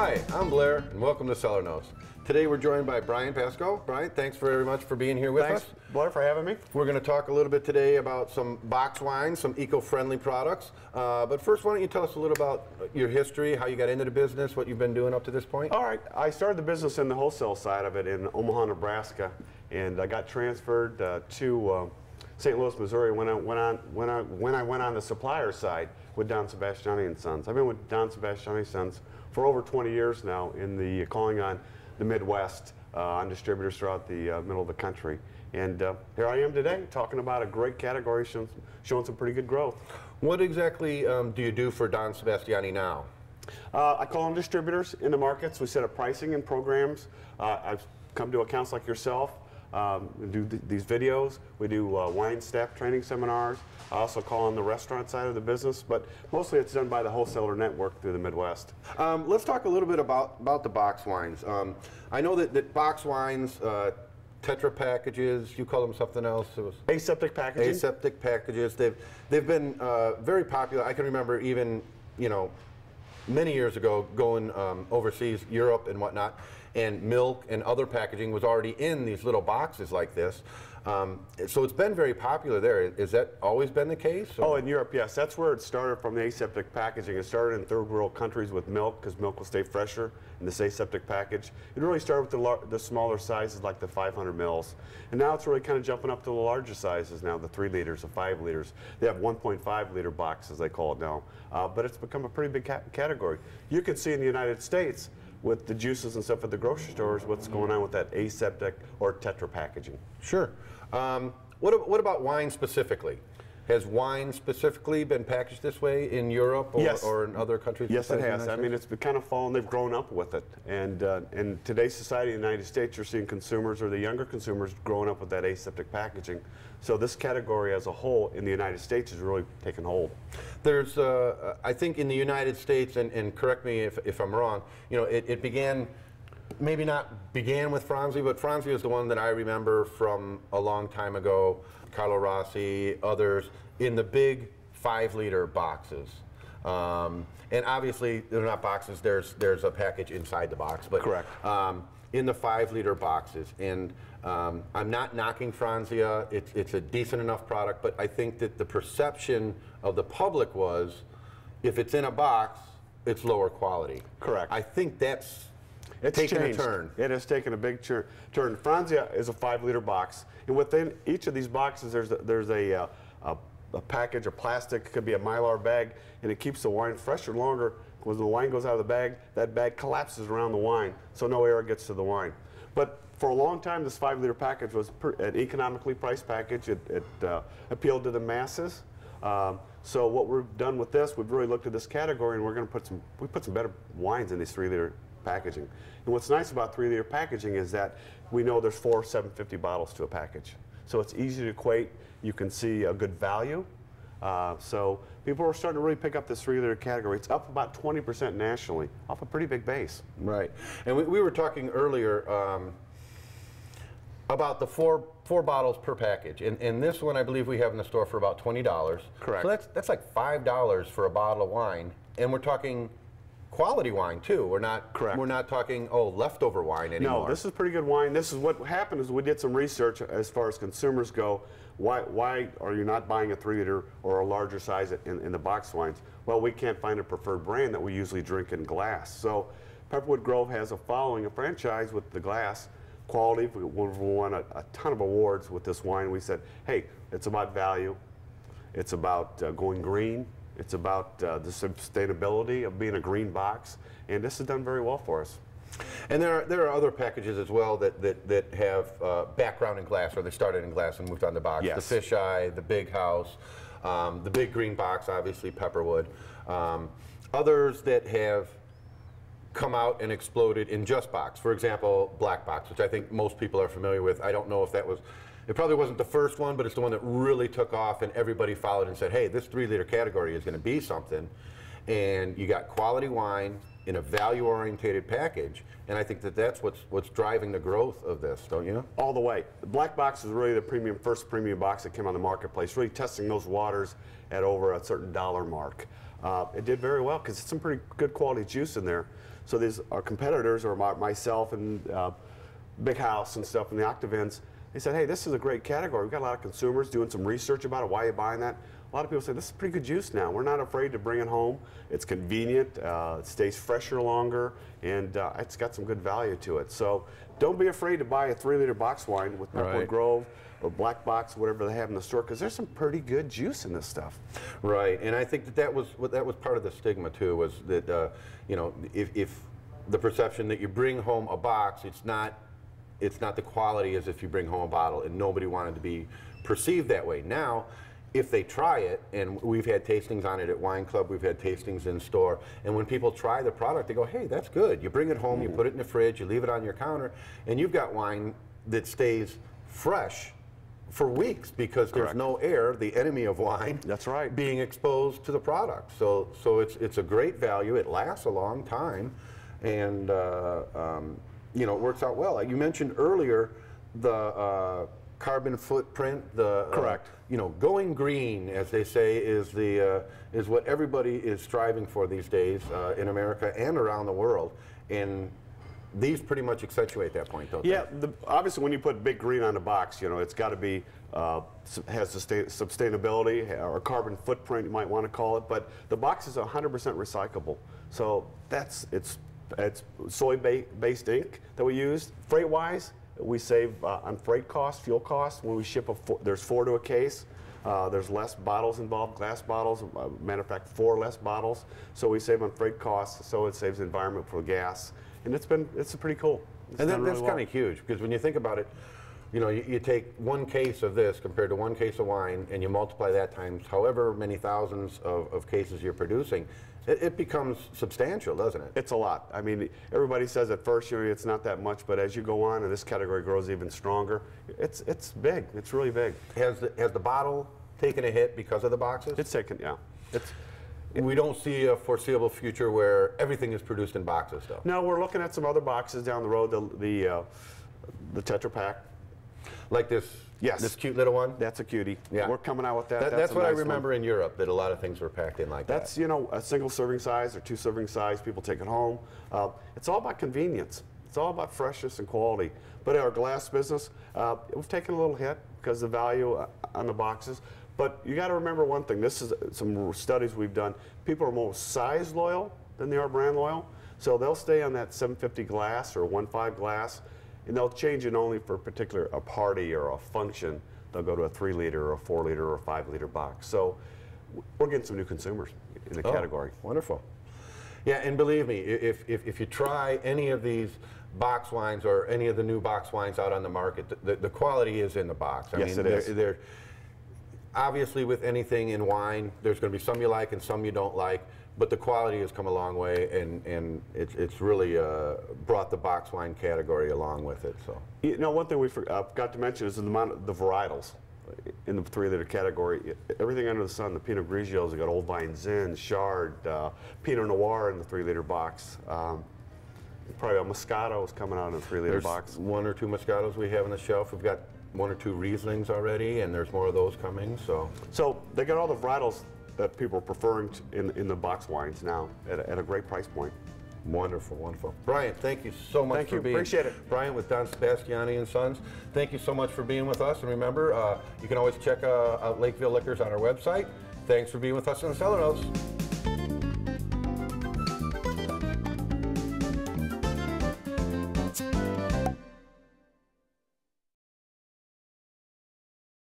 Hi, I'm Blair, and welcome to Cellar Knows. Today we're joined by Brian Pasco. Brian, thanks very much for being here with us. Thanks, Blair, for having me. We're going to talk a little bit today about some box wines, some eco-friendly products. But first, why don't you tell us a little about your history, how you got into the business, what you've been doing up to this point? All right, I started the business in the wholesale side of it in Omaha, Nebraska, and I got transferred to St. Louis, Missouri when I went on the supplier side with Don Sebastiani and Sons. I've been with Don Sebastiani and Sons for over 20 years now in the calling on the Midwest on distributors throughout the middle of the country. And here I am today talking about a great category showing some pretty good growth. What exactly do you do for Don Sebastiani now? I call on distributors in the markets. We set up pricing and programs. I've come to accounts like yourself. We do these videos. We do wine staff training seminars. I also call on the restaurant side of the business, but mostly it's done by the wholesaler network through the Midwest. Let's talk a little bit about the box wines. I know that box wines, Tetra packages, you call them something else? It was aseptic packaging. Aseptic packages. They've been very popular. I can remember even, many years ago going overseas, Europe and whatnot, and milk and other packaging was already in these little boxes like this. So it's been very popular there. Has that always been the case? Or? Oh, in Europe, yes. That's where it started from, the aseptic packaging. It started in third world countries with milk, because milk will stay fresher in this aseptic package. It really started with the smaller sizes, like the 500 mils. And now it's really kind of jumping up to the larger sizes now, the 3 liters, the 5 liters. They have 1.5 liter boxes, they call it now. But it's become a pretty big category. You can see in the United States, with the juices and stuff at the grocery stores, what's going on with that aseptic or Tetra packaging. Sure. What about wine specifically? Has wine specifically been packaged this way in Europe or, yes. or in other countries? Yes, it has. I mean, it's been kind of fallen. They've grown up with it. And in today's society in the United States, you're seeing consumers, or the younger consumers, growing up with that aseptic packaging. So this category as a whole in the United States has really taken hold. There's, I think in the United States, and correct me if I'm wrong, it began, maybe not began with Franzi, but Franzi is the one that I remember from a long time ago. Carlo Rossi, others, in the big 5 liter boxes. And obviously, they're not boxes, there's a package inside the box. But correct. In the 5 liter boxes. And I'm not knocking Franzia, it's a decent enough product, but I think that the perception of the public was, if it's in a box, it's lower quality. Correct. I think that's It's taken changed. a turn. It has taken a big turn. Franzia is a 5 liter box, and within each of these boxes there's a package of plastic. It could be a Mylar bag, and it keeps the wine fresher longer. When the wine goes out of the bag, that bag collapses around the wine, so no air gets to the wine. But for a long time, this 5 liter package was an economically priced package. It appealed to the masses. So what we've done with this, we've really looked at this category, and we're going to put some better wines in these 3 liter packaging. And what's nice about 3 liter packaging is that we know there's 4 750 bottles to a package. So it's easy to equate. You can see a good value. So people are starting to really pick up this 3 liter category. It's up about 20% nationally, off a pretty big base. Right. And we were talking earlier about the four bottles per package. And this one I believe we have in the store for about $20. Correct. So that's like $5 for a bottle of wine. And we're talking quality wine too. We're not correct. We're not talking leftover wine anymore. No, this is pretty good wine. This is what happened is we did some research as far as consumers go. Why are you not buying a 3 liter or a larger size in the box wines? Well, we can't find a preferred brand that we usually drink in glass. So Pepperwood Grove has a following, a franchise with the glass quality. We won a ton of awards with this wine. We said, hey, it's about value. It's about going green. It's about the sustainability of being a green box, and this has done very well for us. And there are other packages as well that have background in glass, or they started in glass and moved on to box. Yes. The fisheye, the big house, the big green box, obviously Pepperwood. Others that have come out and exploded in just box. For example, Black Box, which I think most people are familiar with. I don't know if that was. It probably wasn't the first one, but it's the one that really took off, and everybody followed and said, hey, this 3 liter category is going to be something. And you got quality wine in a value-orientated package, and I think that's what's driving the growth of this, don't you? All the way. The Black Box is really the first premium box that came on the marketplace, really testing those waters at over a certain dollar mark. it did very well because it's some pretty good quality juice in there. So these our competitors, or myself and Big House and stuff, and the Octavins, they said, hey, this is a great category. We've got a lot of consumers doing some research about it. Why are you buying that? A lot of people say, this is pretty good juice now. We're not afraid to bring it home. It's convenient, it stays fresher longer, and it's got some good value to it. So don't be afraid to buy a 3-liter box wine with Pepperwood Grove or Black Box, whatever they have in the store, because there's some pretty good juice in this stuff. Right, and I think that was part of the stigma too, was that you know, if the perception that you bring home a box, it's not the quality as if you bring home a bottle, and nobody wanted to be perceived that way. Now, if they try it, and we've had tastings on it at Wine Club, we've had tastings in store, and when people try the product, they go, hey, that's good. You bring it home, you put it in the fridge, you leave it on your counter, and you've got wine that stays fresh for weeks because there's no air, the enemy of wine, being exposed to the product. So it's a great value. It lasts a long time, and you know, it works out well. You mentioned earlier the carbon footprint. The you know, going green, as they say, is what everybody is striving for these days in America and around the world. And these pretty much accentuate that point, don't they? Yeah, obviously when you put big green on the box, you know, it's got to be, has sustainability or carbon footprint, you might want to call it, but the box is 100% recyclable. So it's soy-based ink that we use. Freight-wise, we save on freight costs, fuel costs. When we ship, there's 4 to a case. There's less bottles involved, glass bottles, matter of fact, 4 less bottles. So we save on freight costs, so it saves the environment for gas. And it's pretty cool. And that's kind of huge, because when you think about it, you know, you take 1 case of this compared to 1 case of wine, and you multiply that times however many thousands of cases you're producing, it becomes substantial, doesn't it? It's a lot. I mean, everybody says at first, you know, it's not that much, but as you go on and this category grows even stronger, it's big. It's really big. Has the bottle taken a hit because of the boxes? It's taken, yeah. We don't see a foreseeable future where everything is produced in boxes, though. No, we're looking at some other boxes down the road. The Tetra Pak, like this. Yes. This cute little one. That's a cutie. Yeah. We're coming out with that. That's what I remember in Europe, that a lot of things were packed in like that. That's, you know, a single serving size or 2 serving size. People take it home. It's all about convenience. It's all about freshness and quality. But in our glass business, we've taken a little hit because of the value on the boxes. But you got to remember one thing. This is some studies we've done. People are more size loyal than they are brand loyal. So they'll stay on that 750 glass or 1.5 glass, and they'll change it only for a party or a function. They'll go to a 3-liter or a 4-liter or a 5-liter box. So we're getting some new consumers in the category. Wonderful. Yeah, and believe me, if you try any of these box wines or any of the new box wines out on the market, the quality is in the box. I mean, it is. Obviously, with anything in wine, there's going to be some you like and some you don't like, but the quality has come a long way, and it's really brought the box wine category along with it. So, you know, one thing we forgot to mention is the amount of the varietals in the 3-liter category. Everything under the sun, the Pinot Grigios, we got Old Vine Zin, Chard, Pinot Noir in the 3-liter box. Probably a Moscato is coming out in a 3-liter box. 1 or 2 Moscatos we have on the shelf. We've got 1 or 2 Rieslings already, and there's more of those coming. So they got all the varietals that people are preferring in the box wines now at a great price point. Wonderful, wonderful. Brian, thank you so much for being. Appreciate it. Brian with Don Sebastiani and Sons. Thank you so much for being with us. And remember, you can always check out Lakeville Liquors on our website. Thanks for being with us on the Cellar Notes.